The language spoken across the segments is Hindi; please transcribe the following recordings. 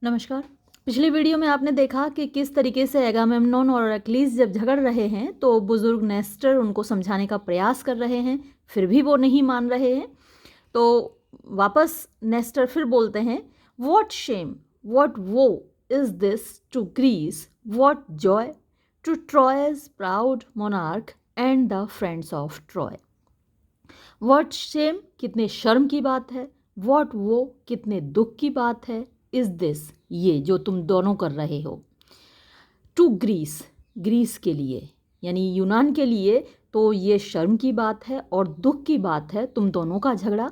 नमस्कार। पिछली वीडियो में आपने देखा कि किस तरीके से एगामेम्नोन और अक्लीज जब झगड़ रहे हैं तो बुजुर्ग नेस्टर उनको समझाने का प्रयास कर रहे हैं, फिर भी वो नहीं मान रहे हैं। तो वापस नेस्टर फिर बोलते हैं, what shame, what woe is this to Greece, what joy to Troy's proud monarch and the friends of Troy. What shame, कितने शर्म की बात है, वॉट वो, कितने दुख की बात है, इज दिस, ये जो तुम दोनों कर रहे हो, टू ग्रीस, ग्रीस के लिए यानी यूनान के लिए तो ये शर्म की बात है और दुख की बात है तुम दोनों का झगड़ा।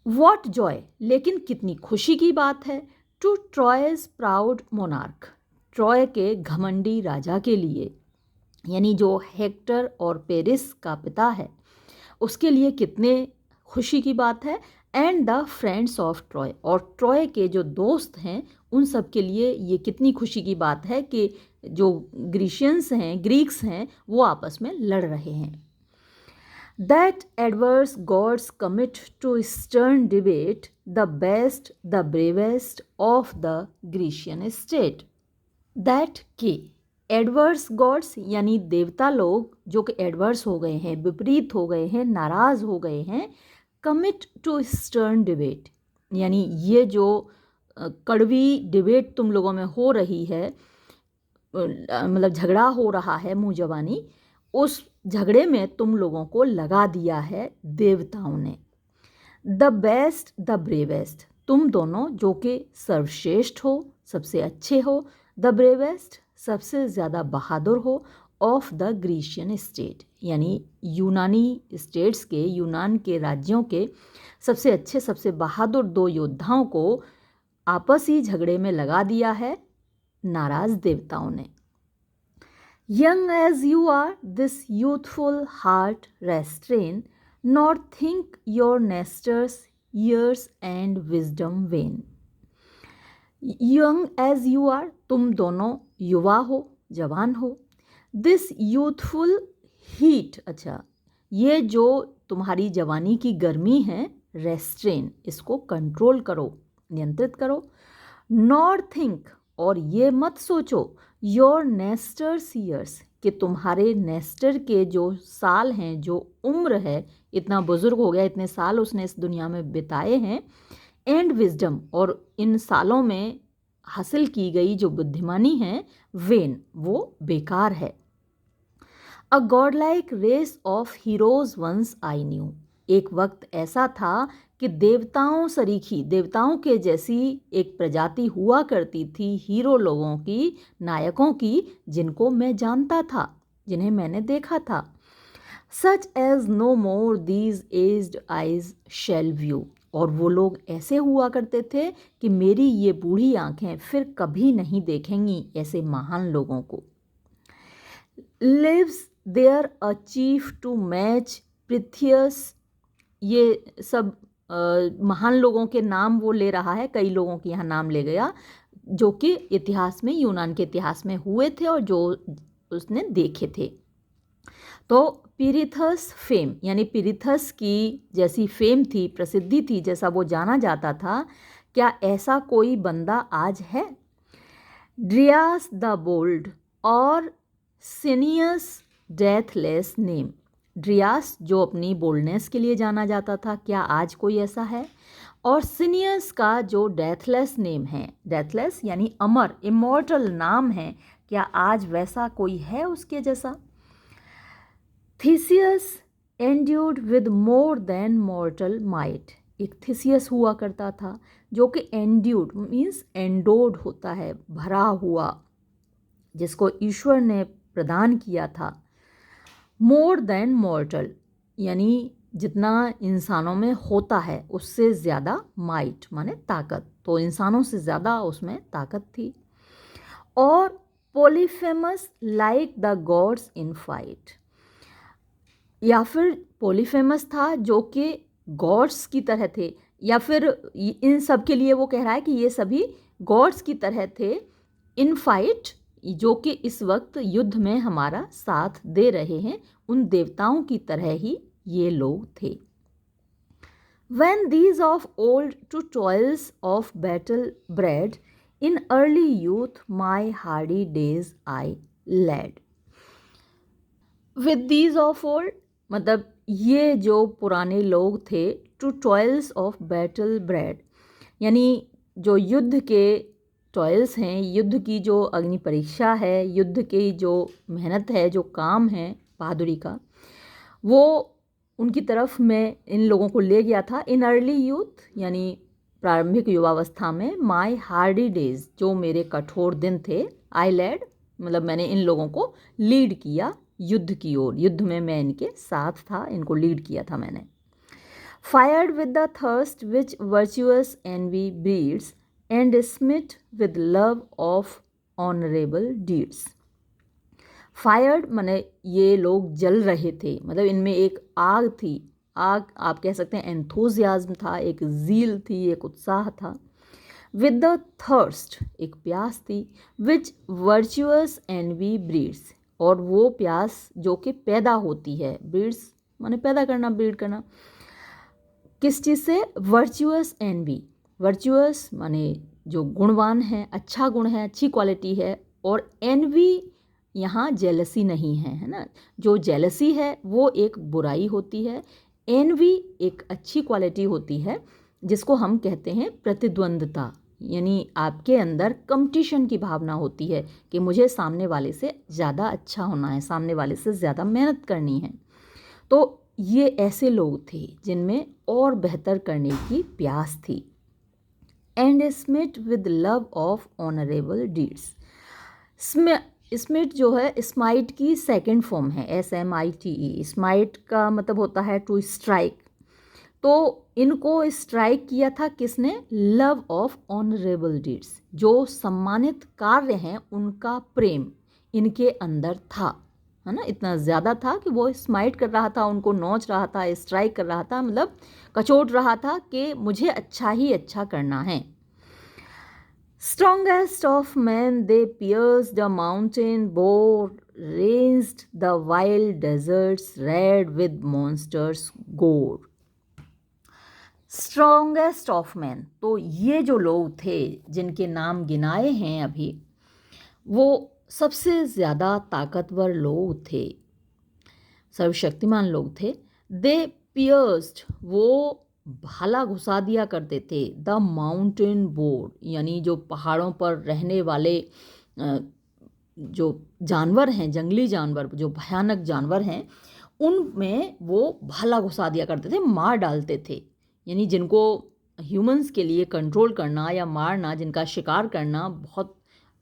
वॉट जॉय, लेकिन कितनी खुशी की बात है, to Troy's proud monarch, Troy के घमंडी राजा के लिए, यानी जो हेक्टर और पेरिस का पिता है उसके लिए कितने खुशी की बात है। And the friends of Troy, और ट्रॉय के जो दोस्त हैं उन सब के लिए ये कितनी खुशी की बात है कि जो ग्रीशियंस हैं, ग्रीक्स हैं, वो आपस में लड़ रहे हैं। That adverse gods commit to stern debate the best the bravest of the Grecian state. That के एडवर्स गॉड्स यानी देवता लोग जो कि एडवर्स हो गए हैं, विपरीत हो गए हैं, नाराज़ हो गए हैं। कमिट टू स्टर्न डिबेट, यानी ये जो कड़वी डिबेट तुम लोगों में हो रही है, मतलब झगड़ा हो रहा है मुँह जबानी, उस झगड़े में तुम लोगों को लगा दिया है देवताओं ने। द बेस्ट द ब्रेवेस्ट, तुम दोनों जो कि सर्वश्रेष्ठ हो, सबसे अच्छे हो, द ब्रेवेस्ट, सबसे ज़्यादा बहादुर हो, ऑफ द ग्रीशियन स्टेट, यानी यूनानी स्टेट्स के, यूनान के राज्यों के सबसे अच्छे, सबसे बहादुर दो योद्धाओं को आपसी झगड़े में लगा दिया है नाराज देवताओं ने। Young as you are this youthful heart restrain, not think your Nestor's years and wisdom vain। Young as you are, तुम दोनों युवा हो, जवान हो। दिस यूथफुल हीट, अच्छा ये जो तुम्हारी जवानी की गर्मी है, रेस्ट्रेन, इसको कंट्रोल करो, नियंत्रित करो। नॉर थिंक, और ये मत सोचो, योर नेस्टर्स ईयर्स, कि तुम्हारे नेस्टर के जो साल हैं, जो उम्र है, इतना बुजुर्ग हो गया, इतने साल उसने इस दुनिया में बिताए हैं। एंड विजडम, और इन सालों में हासिल की गई जो बुद्धिमानी है, वेन, वो बेकार है। A god like race of heroes once I knew, एक वक्त ऐसा था कि देवताओं सरीखी, देवताओं के जैसी एक प्रजाति हुआ करती थी हीरो लोगों की, नायकों की, जिनको मैं जानता था, जिन्हें मैंने देखा था। Such as no more these aged eyes shall view, और वो लोग ऐसे हुआ करते थे कि मेरी ये बूढ़ी आंखें फिर कभी नहीं देखेंगी ऐसे महान लोगों को। Lives there a chief to match Pirithous, ये सब महान लोगों के नाम वो ले रहा है, कई लोगों के यहाँ नाम ले गया जो कि इतिहास में, यूनान के इतिहास में हुए थे और जो उसने देखे थे। तो पीरिथस फेम, यानी पीरिथस की जैसी फेम थी, प्रसिद्धि थी, जैसा वो जाना जाता था, क्या ऐसा कोई बंदा आज है? ड्रियास द बोल्ड और सिनियस डेथलेस नेम, ड्रियास जो अपनी बोल्डनेस के लिए जाना जाता था, क्या आज कोई ऐसा है? और सिनियस का जो डेथलेस नेम है, डेथलेस यानी अमर, इमॉर्टल नाम है, क्या आज वैसा कोई है उसके जैसा? Theseus endured with more than mortal might, एक थीसियस हुआ करता था जो कि एंड्यूर्ड मीन्स एंडोड होता है, भरा हुआ, जिसको ईश्वर ने प्रदान किया था। मोर देन मॉर्टल यानी जितना इंसानों में होता है उससे ज़्यादा, माइट माने ताकत, तो इंसानों से ज़्यादा उसमें ताकत थी। और Polyphemus like the gods in fight, या फिर पॉलीफेमस था जो कि गॉड्स की तरह थे, या फिर इन सब के लिए वो कह रहा है कि ये सभी गॉड्स की तरह थे इन फाइट, जो कि इस वक्त युद्ध में हमारा साथ दे रहे हैं, उन देवताओं की तरह ही ये लोग थे। When these of old to toils of battle bred, in early youth my hardy days I led. With these of old मतलब ये जो पुराने लोग थे, to toils of battle bred, यानी जो युद्ध के टॉयल्स हैं, युद्ध की जो अग्नि परीक्षा है, युद्ध की जो मेहनत है, जो काम है बहादुरी का, वो उनकी तरफ मैं इन लोगों को ले गया था। इन अर्ली यूथ यानी प्रारंभिक युवावस्था में, माय हार्डी डेज जो मेरे कठोर दिन थे, आई लेड मतलब मैंने इन लोगों को लीड किया युद्ध की ओर, युद्ध में मैं इनके साथ था, इनको लीड किया था मैंने। Fired with the thirst which virtuous envy breeds and smit with love of honourable deeds. Fired माने ये लोग जल रहे थे, मतलब इनमें एक आग थी, आग आप कह सकते हैं एंथुजियाज्म था, एक ज़ील थी, एक उत्साह था। विद द थर्स्ट एक प्यास थी, विच वर्चुअस एनवी ब्रीड्स और वो प्यास जो कि पैदा होती है, ब्रीड्स माने पैदा करना, ब्रीड करना, किस चीज़ से? वर्चुअस एनवी, वर्चुअस माने जो गुणवान है, अच्छा गुण है, अच्छी क्वालिटी है, और एनवी यहाँ जेलसी नहीं है ना, जो जेलसी है वो एक बुराई होती है, एनवी एक अच्छी क्वालिटी होती है जिसको हम कहते हैं प्रतिद्वंद्वता, यानी आपके अंदर कंपटीशन की भावना होती है कि मुझे सामने वाले से ज़्यादा अच्छा होना है, सामने वाले से ज़्यादा मेहनत करनी है। तो ये ऐसे लोग थे जिनमें और बेहतर करने की प्यास थी। And smit with love of honourable deeds, Schmitt जो है स्माइट की सेकंड फॉर्म है, SMITE। स्माइट का मतलब होता है टू स्ट्राइक, तो इनको स्ट्राइक किया था किसने? लव ऑफ ऑनरेबल डीड्स, जो सम्मानित कार्य हैं उनका प्रेम इनके अंदर था, है ना, इतना ज़्यादा था कि वो स्माइट कर रहा था, उनको नोच रहा था, स्ट्राइक कर रहा था, मतलब कचोट रहा था कि मुझे अच्छा ही अच्छा करना है। Strongest of men, they pierced the mountain, bore, ranged the wild deserts, red with monsters' gore. Strongest of men, तो ये जो लोग थे जिनके नाम गिनाए हैं अभी, वो सबसे ज़्यादा ताकतवर लोग थे, सर्वशक्तिमान लोग थे। दे पियर्स्ड, वो भाला घुसा दिया करते थे, द माउंटेन बोर्ड, यानी जो पहाड़ों पर रहने वाले जो जानवर हैं, जंगली जानवर, जो भयानक जानवर हैं, उनमें वो भाला घुसा दिया करते थे, मार डालते थे, यानी जिनको ह्यूमंस के लिए कंट्रोल करना या मारना, जिनका शिकार करना बहुत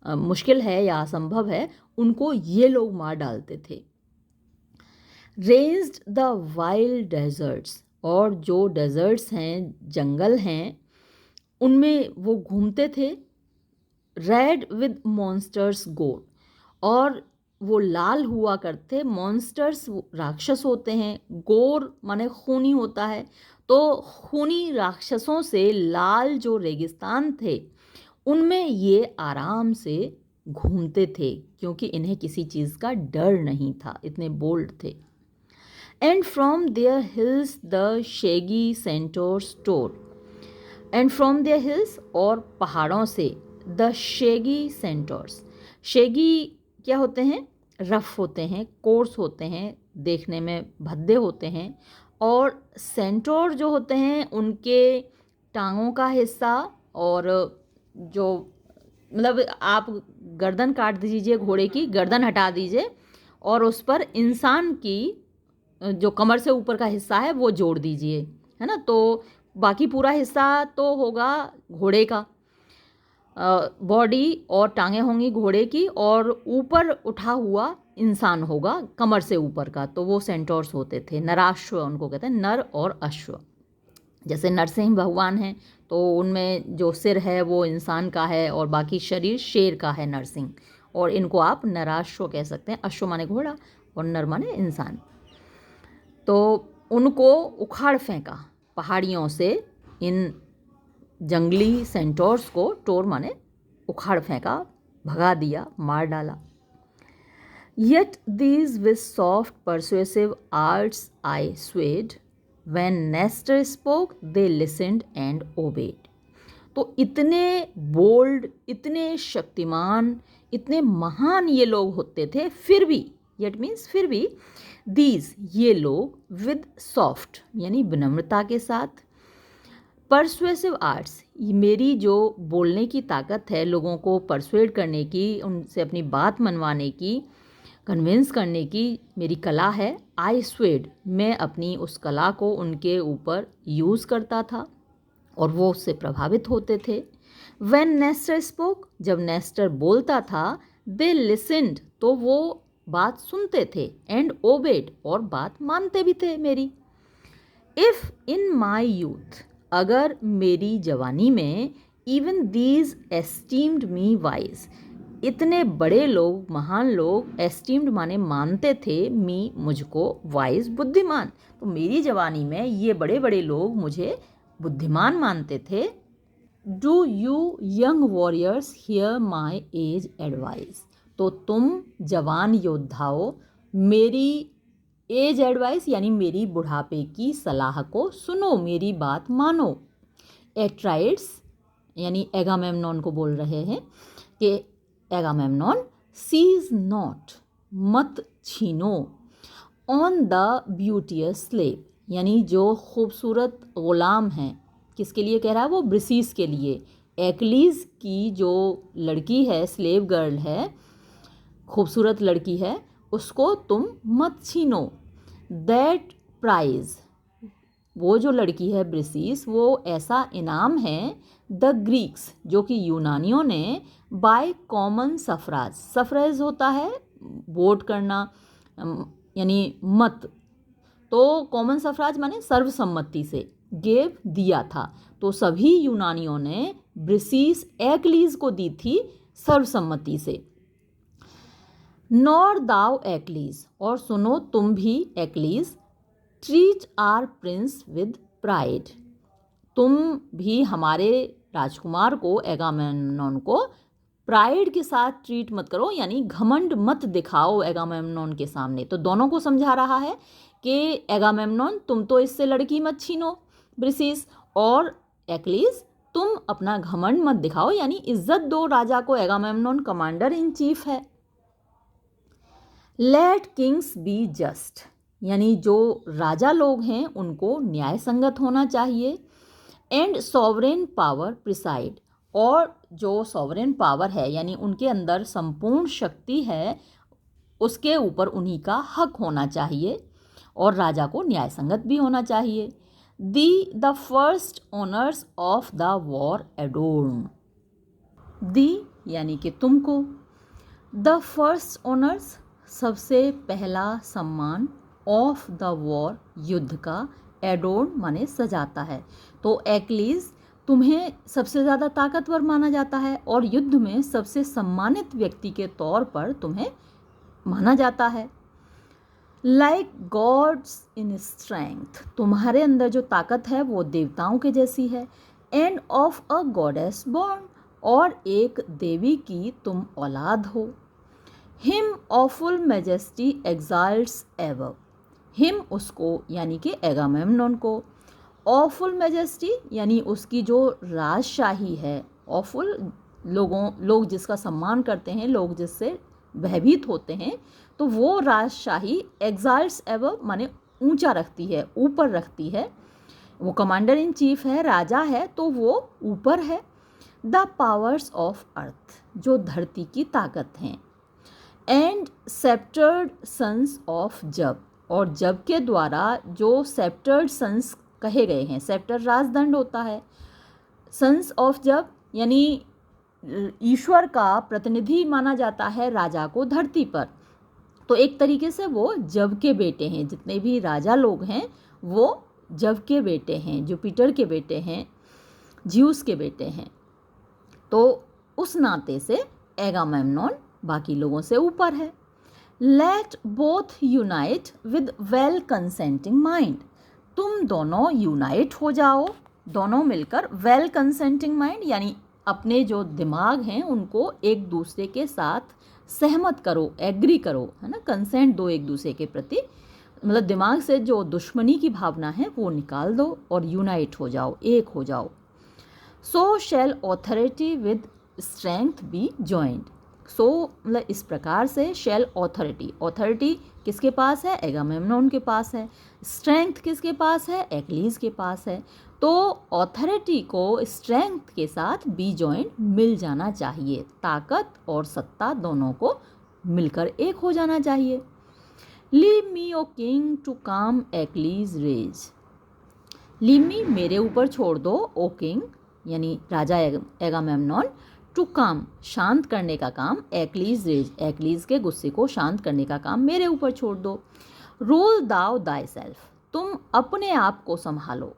मुश्किल है या असंभव है, उनको ये लोग मार डालते थे। रेज्ड द वाइल्ड डेजर्ट्स, और जो डेजर्ट्स हैं, जंगल हैं, उनमें वो घूमते थे। रेड विद मॉन्स्टर्स गोर, और वो लाल हुआ करते, मॉन्स्टर्स राक्षस होते हैं, गोर माने खूनी होता है, तो खूनी राक्षसों से लाल जो रेगिस्तान थे उनमें ये आराम से घूमते थे, क्योंकि इन्हें किसी चीज़ का डर नहीं था, इतने बोल्ड थे। And from their hills the shaggy centaurs tore, and from their hills, और पहाड़ों से, the shaggy centaurs, shaggy क्या होते हैं? रफ होते हैं, कोर्स होते हैं, देखने में भद्दे होते हैं, और सेंटोर जो होते हैं उनके टांगों का हिस्सा, और जो मतलब आप गर्दन काट दीजिए, घोड़े की गर्दन हटा दीजिए और उस पर इंसान की जो कमर से ऊपर का हिस्सा है वो जोड़ दीजिए, है ना, तो बाकी पूरा हिस्सा तो होगा घोड़े का, बॉडी और टांगें होंगी घोड़े की, और ऊपर उठा हुआ इंसान होगा कमर से ऊपर का, तो वो सेंटोर्स होते थे। नराश्व उनको कहते हैं, नर और अश्व। जैसे नरसिंह भगवान हैं तो उनमें जो सिर है वो इंसान का है और बाकी शरीर शेर का है, नरसिंह, और इनको आप नराश्व कह सकते हैं। अश्व माने घोड़ा और नर माने इंसान। तो उनको उखाड़ फेंका पहाड़ियों से, इन जंगली सेंटोर्स को, टोर माने उखाड़ फेंका, भगा दिया, मार डाला। Yet these with soft persuasive arts I swayed, When Nestor spoke, they listened and obeyed. तो इतने बोल्ड, इतने शक्तिमान, इतने महान ये लोग होते थे, फिर भी, येट मीन्स फिर भी, दीज ये लोग विद सॉफ्ट यानी विनम्रता के साथ, परसुएसिव आर्ट्स मेरी जो बोलने की ताकत है, लोगों को परसुएड करने की, उनसे अपनी बात मनवाने की, कन्विंस करने की मेरी कला है, आई स्वेड मैं अपनी उस कला को उनके ऊपर यूज़ करता था और वो उससे प्रभावित होते थे। When नेस्टर स्पोक जब नेस्टर बोलता था, दे लिसन्ड तो वो बात सुनते थे, एंड ओबेड और बात मानते भी थे मेरी। इफ़ इन माई यूथ अगर मेरी जवानी में, even these esteemed me wise इतने बड़े लोग, महान लोग, एस्टीम्ड माने मानते थे, मी मुझको, वाइज बुद्धिमान, तो मेरी जवानी में ये बड़े बड़े लोग मुझे बुद्धिमान मानते थे। Do you young warriors here my age advice तो तुम जवान योद्धाओं मेरी एज एडवाइस यानी मेरी बुढ़ापे की सलाह को सुनो, मेरी बात मानो। एट्राइड्स यानी एगामेमनॉन को बोल रहे हैं कि एगामेमनॉन सीज नॉट मत छीनो ऑन द ब्यूटियस स्लेव यानी जो खूबसूरत ग़ुलाम हैं, किसके लिए कह रहा है वो, ब्रिसीस के लिए। एक्लीज की जो लड़की है, स्लेव गर्ल है, खूबसूरत लड़की है, उसको तुम मत छीनो। दैट प्राइज वो जो लड़की है ब्रिसीस, वो ऐसा इनाम है, द ग्रीक्स जो कि यूनानियों ने, बाय कॉमन सफराज, सफराज होता है वोट करना यानी मत, तो कॉमन सफराज माने सर्वसम्मति से, गेव दिया था, तो सभी यूनानियों ने ब्रिसीस एक्लीज को दी थी सर्वसम्मति से। नॉर दाउ एक्लीज और सुनो तुम भी Achilles, treat our prince with pride तुम भी हमारे राजकुमार को, एगामेमनॉन को प्राइड के साथ ट्रीट मत करो यानी घमंड मत दिखाओ एगामेमनॉन के सामने। तो दोनों को समझा रहा है कि एगामेमनॉन तुम तो इससे लड़की मत छीनो ब्रिसीस, और एक्लीज तुम अपना घमंड मत दिखाओ यानी इज्जत दो राजा को, एगामेमनॉन कमांडर इन चीफ है। लेट किंग्स बी जस्ट यानी जो राजा लोग हैं उनको न्याय संगत होना चाहिए। एंड सॉवरेन पावर प्रिसाइड और जो सॉवरेन पावर है यानी उनके अंदर संपूर्ण शक्ति है, उसके ऊपर उन्हीं का हक होना चाहिए और राजा को न्याय संगत भी होना चाहिए। The first honours of the war adorn thee यानी कि तुमको, द फर्स्ट ऑनर्स सबसे पहला सम्मान, ऑफ द वॉर युद्ध का, एडोर्न माने सजाता है, तो एक्लीज तुम्हें सबसे ज़्यादा ताकतवर माना जाता है और युद्ध में सबसे सम्मानित व्यक्ति के तौर पर तुम्हें माना जाता है। लाइक गॉड्स इन स्ट्रेंथ तुम्हारे अंदर जो ताकत है वो देवताओं के जैसी है। And of a goddess born और एक देवी की तुम औलाद हो। Him awful majesty exalts ever him उसको यानी कि एगामेमनॉन को, ऑफुल मैजेस्टी यानी उसकी जो राजशाही है, ऑफुल लोग जिसका सम्मान करते हैं, लोग जिससे भयभीत होते हैं, तो वो राजशाही एग्जाल्ट्स एवर माने ऊंचा रखती है, ऊपर रखती है। वो कमांडर इन चीफ है, राजा है, तो वो ऊपर है। द पावर्स ऑफ अर्थ जो धरती की ताकत हैं। एंड सेप्टर्ड सन्स ऑफ जब और जब के द्वारा जो सेप्टर्ड सन्स कहे गए हैं, सेप्टर राजदंड होता है, सन्स ऑफ जब यानी ईश्वर का प्रतिनिधि माना जाता है राजा को धरती पर, तो एक तरीके से वो जब के बेटे हैं, जितने भी राजा लोग हैं वो जब के बेटे हैं, जुपिटर के बेटे हैं, ज्यूस के बेटे हैं, तो उस नाते से एगामेमनॉन बाकी लोगों से ऊपर है। Let both unite with well consenting mind तुम दोनों यूनाइट हो जाओ, दोनों मिलकर वेल कंसेंटिंग माइंड यानी अपने जो दिमाग हैं उनको एक दूसरे के साथ सहमत करो, एग्री करो, है ना, कंसेंट दो एक दूसरे के प्रति, मतलब दिमाग से जो दुश्मनी की भावना है वो निकाल दो और यूनाइट हो जाओ, एक हो जाओ। So shall authority with strength be joined. So मतलब इस प्रकार से शैल ऑथोरिटी, ऑथोरिटी किसके पास है? एगामेम्नोन के पास है। स्ट्रेंथ किसके पास है? एक्लीज के पास है। तो ऑथोरिटी को स्ट्रेंथ के साथ बी जॉइंट मिल जाना चाहिए, ताकत और सत्ता दोनों को मिलकर एक हो जाना चाहिए। Leave me O king to calm Achilles rage. Leave me मेरे ऊपर छोड़ दो, ओ किंग यानी राजा एगामेम्नोन, टू काम शांत करने का काम, एक्लीज रेज एक्लीज के गुस्से को शांत करने का काम मेरे ऊपर छोड़ दो। रूल दाउ दाई सेल्फ तुम अपने आप को संभालो।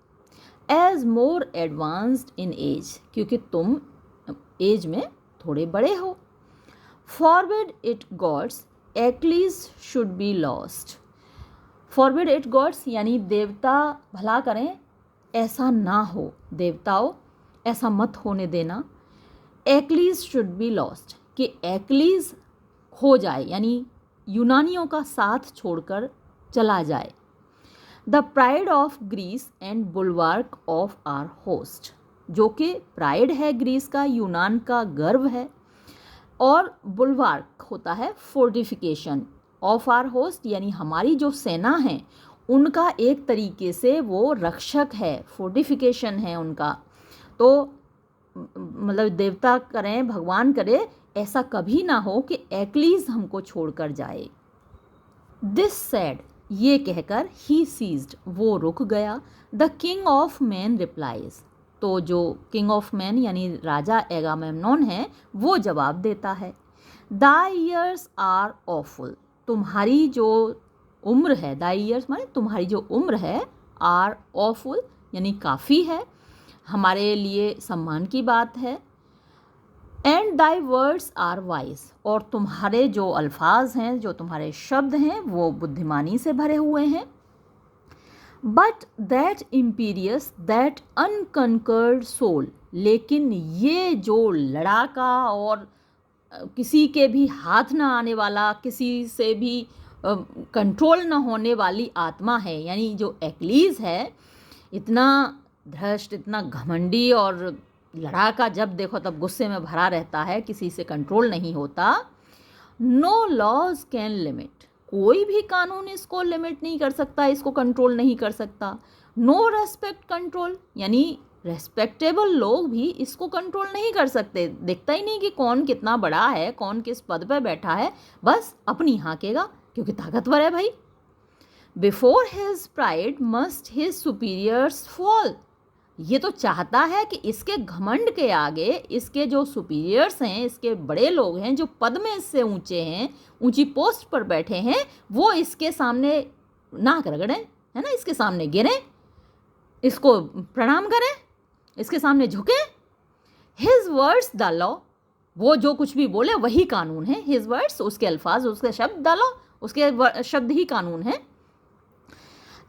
As more advanced in age क्योंकि तुम एज में थोड़े बड़े हो। Forbid it gods Achilles should be lost. Forbid it gods यानी देवता भला करें, ऐसा ना हो, देवताओं ऐसा मत होने देना। एक्लीज शुड बी लॉस्ट कि एक्लीज खो जाए यानी यूनानियों का साथ छोड़कर चला जाए। The pride of Greece and bulwark of our host जो कि प्राइड है ग्रीस का, यूनान का गर्व है, और बुलवार्क होता है फोर्टिफिकेशन ऑफ आर होस्ट यानी हमारी जो सेना है उनका एक तरीके से वो रक्षक है, फोर्टिफिकेशन है उनका। तो मतलब देवता करें, भगवान करे, ऐसा कभी ना हो कि एक्लीज हमको छोड़कर जाए। दिस सैड ये कहकर ही सीज्ड वो रुक गया। The king of man replies तो जो किंग ऑफ मैन यानी राजा एगामेम्नोन है वो जवाब देता है। दाई ईयर्स आर ऑफुल तुम्हारी जो उम्र है, दाई ईयर्स माने तुम्हारी जो उम्र है, आर ऑफुल यानी काफ़ी है, हमारे लिए सम्मान की बात है। And thy words are wise और तुम्हारे जो अल्फाज हैं, जो तुम्हारे शब्द हैं वो बुद्धिमानी से भरे हुए हैं। But that imperious that unconquered soul लेकिन ये जो लड़ाका और किसी के भी हाथ ना आने वाला, किसी से भी कंट्रोल ना होने वाली आत्मा है, यानी जो एक्लीज है, इतना भ्रष्ट, इतना घमंडी और लड़ाका, जब देखो तब गुस्से में भरा रहता है, किसी से कंट्रोल नहीं होता। नो लॉज कैन लिमिट कोई भी कानून इसको लिमिट नहीं कर सकता, इसको कंट्रोल नहीं कर सकता। नो रेस्पेक्ट कंट्रोल यानी रेस्पेक्टेबल लोग भी इसको कंट्रोल नहीं कर सकते, देखता ही नहीं कि कौन कितना बड़ा है, कौन किस पद पर बैठा है, बस अपनी हाँकेगा क्योंकि ताकतवर है भाई। Before his pride must his superiors fall ये तो चाहता है कि इसके घमंड के आगे इसके जो सुपीरियर्स हैं, इसके बड़े लोग हैं जो पद में इससे ऊंचे हैं, ऊंची पोस्ट पर बैठे हैं, वो इसके सामने नाक रगड़ें, है ना, इसके सामने गिरें, इसको प्रणाम करें, इसके सामने झुकें। हिज वर्ड्स द लॉ वो जो कुछ भी बोले वही कानून है। हिज वर्ड्स उसके अल्फाज, उसके शब्द, द लॉ उसके शब्द ही कानून है।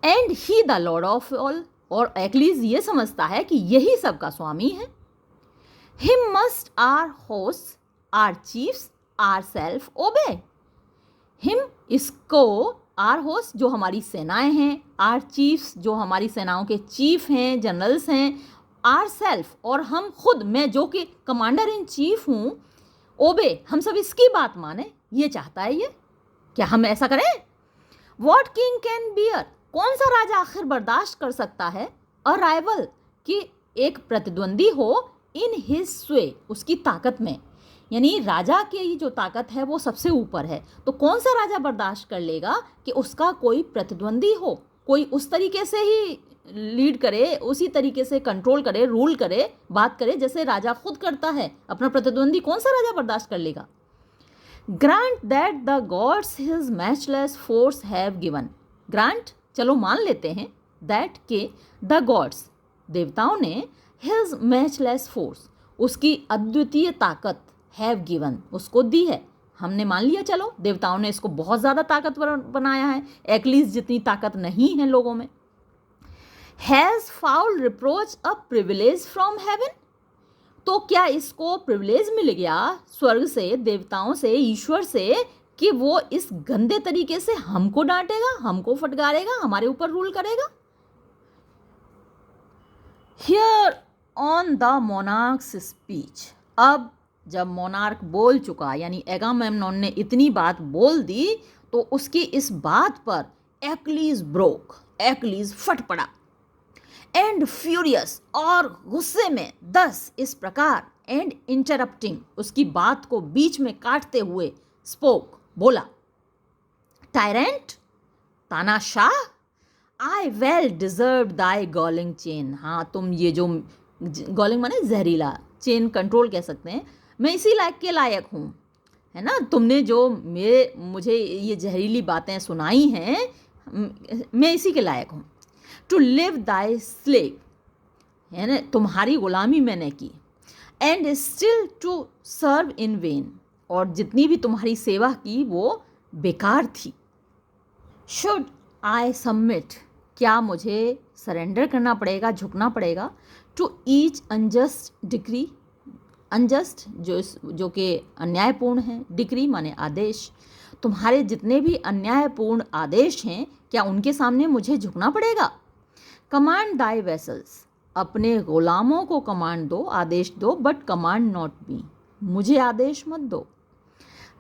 And he the lord of all और एक्लीज ये समझता है कि यही सबका स्वामी है। Him must our host our chiefs our self obey. Him इसको, आर होस्ट जो हमारी सेनाएं हैं, आर चीफ्स जो हमारी सेनाओं के चीफ हैं, जनरल्स हैं, आर सेल्फ और हम खुद, मैं जो कि कमांडर इन चीफ हूँ, ओबे हम सब इसकी बात माने, ये चाहता है ये। क्या हम ऐसा करें? वॉट किंग कैन बियर कौन सा राजा आखिर बर्दाश्त कर सकता है अ राइवल कि एक प्रतिद्वंदी हो इन हिज स्वे उसकी ताकत में, यानी राजा की जो ताकत है वो सबसे ऊपर है, तो कौन सा राजा बर्दाश्त कर लेगा कि उसका कोई प्रतिद्वंदी हो, कोई उस तरीके से ही लीड करे, उसी तरीके से कंट्रोल करे, रूल करे, बात करे जैसे राजा खुद करता है अपना प्रतिद्वंदी, कौन सा राजा बर्दाश्त कर लेगा। Grant that the gods his matchless force have given. Grant चलो मान लेते हैं, दैट के द गॉड्स देवताओं ने हिज मैचलेस फोर्स उसकी अद्वितीय ताकत हैव गिवन उसको दी है, हमने मान लिया, चलो देवताओं ने इसको बहुत ज़्यादा ताकतवर बनाया है, एक्लीज जितनी ताकत नहीं है लोगों में। Has foul reproach a privilege from heaven तो क्या इसको प्रिविलेज मिल गया स्वर्ग से, देवताओं से, ईश्वर से कि वो इस गंदे तरीके से हमको डांटेगा, हमको फटकारेगा, हमारे ऊपर रूल करेगा। Here on the monarchs speech, अब जब मोनार्क बोल चुका, यानी एगामेम्नॉन ने इतनी बात बोल दी, तो उसकी इस बात पर एक्लीज ब्रोक, एक्लीज फट पड़ा, एंड फ्यूरियस, और गुस्से में, दस इस प्रकार, एंड इंटरप्टिंग, उसकी बात को बीच में काटते हुए, स्पोक बोला, टायरेंट, तानाशाह, I well deserve thy galling chain, हाँ तुम ये जो गॉलिंग माने जहरीला, चेन कंट्रोल कह सकते हैं, मैं इसी लायक के लायक हूँ, है ना, तुमने जो मुझे ये जहरीली बातें सुनाई हैं, मैं इसी के लायक हूँ। टू लिव दाई स्लेव, है ना, तुम्हारी गुलामी मैंने की, and still to serve in vain, और जितनी भी तुम्हारी सेवा की वो बेकार थी। शुड आई सबमिट, क्या मुझे सरेंडर करना पड़ेगा, झुकना पड़ेगा, to each unjust decree, unjust जो कि अन्यायपूर्ण है, डिक्री माने आदेश, तुम्हारे जितने भी अन्यायपूर्ण आदेश हैं, क्या उनके सामने मुझे झुकना पड़ेगा। कमांड दाई वेसल्स, अपने गुलामों को कमांड दो, आदेश दो, बट कमांड नॉट मी, मुझे आदेश मत दो।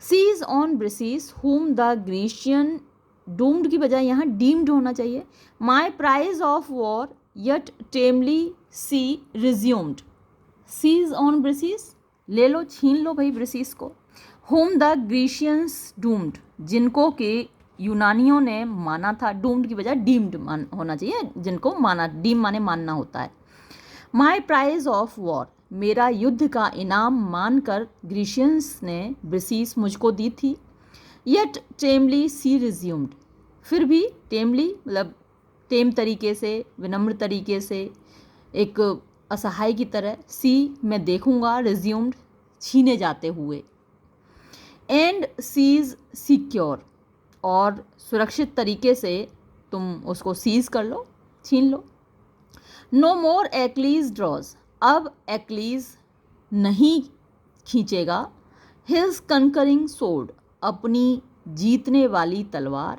Seize on ब्रिसिस whom the Grecian, doomed की बजाय यहाँ डीम्ड होना चाहिए, my prize of war yet tamely see resumed, seize on Briseis, ले लो, छीन लो भाई ब्रिसिस को, होम द ग्रीशियंस डूम्ड, जिनको कि यूनानियों ने माना था, डूम्ड की बजाय डीम्ड होना चाहिए, जिनको माना, डीम माने मानना होता है। माई प्राइज ऑफ वॉर, मेरा युद्ध का इनाम मानकर ग्रीशियंस ने ब्रिसिस मुझको दी थी। येट टेमली सी रिज्यूम्ड, फिर भी टेमली मतलब टेम तरीके से, विनम्र तरीके से, एक असहाय की तरह, सी मैं देखूंगा, रिज्यूम्ड छीने जाते हुए, एंड सीज सिक्योर, और सुरक्षित तरीके से तुम उसको सीज कर लो, छीन लो। नो मोर एक्लीज ड्रॉज, अब एक्लीज नहीं खींचेगा, हिज कंकरिंग सोर्ड, अपनी जीतने वाली तलवार,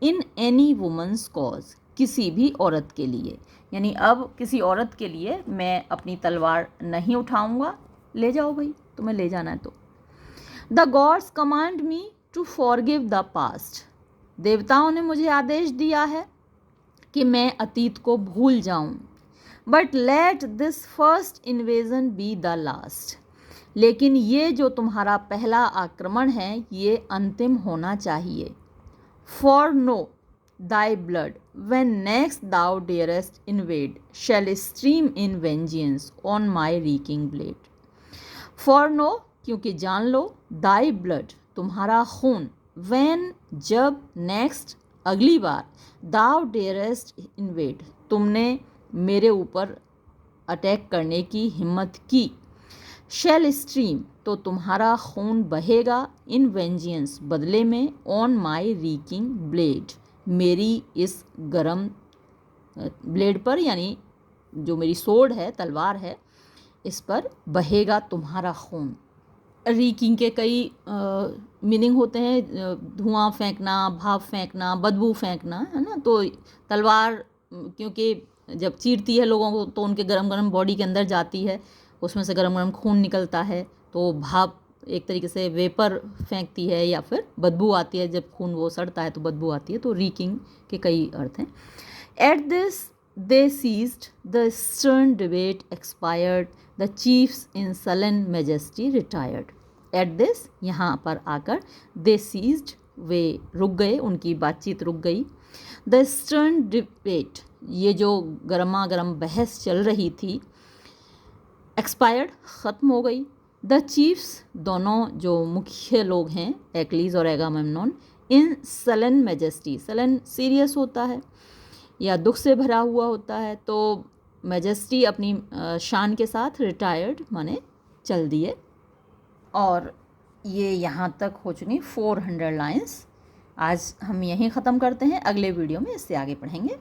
इन एनी वुमेंस कॉज, किसी भी औरत के लिए, यानी अब किसी औरत के लिए मैं अपनी तलवार नहीं उठाऊंगा, ले जाओ भाई, तुम्हें ले जाना है तो। The gods command me to forgive the past, देवताओं ने मुझे आदेश दिया है कि मैं अतीत को भूल जाऊं, but let this first invasion be the last, लेकिन ये जो तुम्हारा पहला आक्रमण है ये अंतिम होना चाहिए। For know thy blood, when next thou darest invade, shall stream in vengeance on my reeking blade. For know, क्योंकि जान लो, thy blood, तुम्हारा खून, when, जब, next, अगली बार, thou darest invade, तुमने मेरे ऊपर अटैक करने की हिम्मत की, shall stream, तो तुम्हारा खून बहेगा, in vengeance, बदले में, on my reeking blade, मेरी इस गरम ब्लेड पर, यानी जो मेरी सोर्ड है, तलवार है, इस पर बहेगा तुम्हारा खून। रीकिंग के कई मीनिंग होते हैं, धुआं फेंकना, भाप फेंकना, बदबू फेंकना, है ना, तो तलवार क्योंकि जब चीरती है लोगों को तो उनके गरम गरम बॉडी के अंदर जाती है, उसमें से गरम गरम खून निकलता है, तो भाप एक तरीके से वेपर फेंकती है, या फिर बदबू आती है, जब खून वो सड़ता है तो बदबू आती है, तो रीकिंग के कई अर्थ हैं। At this they ceased, the stern debate expired, the chiefs in sullen majesty retired. At this, यहाँ पर आकर, दे सीज्ड, वे रुक गए, उनकी बातचीत रुक गई। द स्टर्न डिबेट, ये जो गर्मा गर्म बहस चल रही थी, एक्सपायर्ड, ख़त्म हो गई। द चीफ्स, दोनों जो मुख्य लोग हैं, एक्लीज और एगामेम्नॉन, इन सलन मेजेस्टी, सलन सीरियस होता है या दुख से भरा हुआ होता है, तो मेजेस्टी अपनी शान के साथ, रिटायर्ड माने चल दिए। और ये यहाँ तक हो चुकी 400 लाइन्स। आज हम यहीं ख़त्म करते हैं, अगले वीडियो में इससे आगे पढ़ेंगे।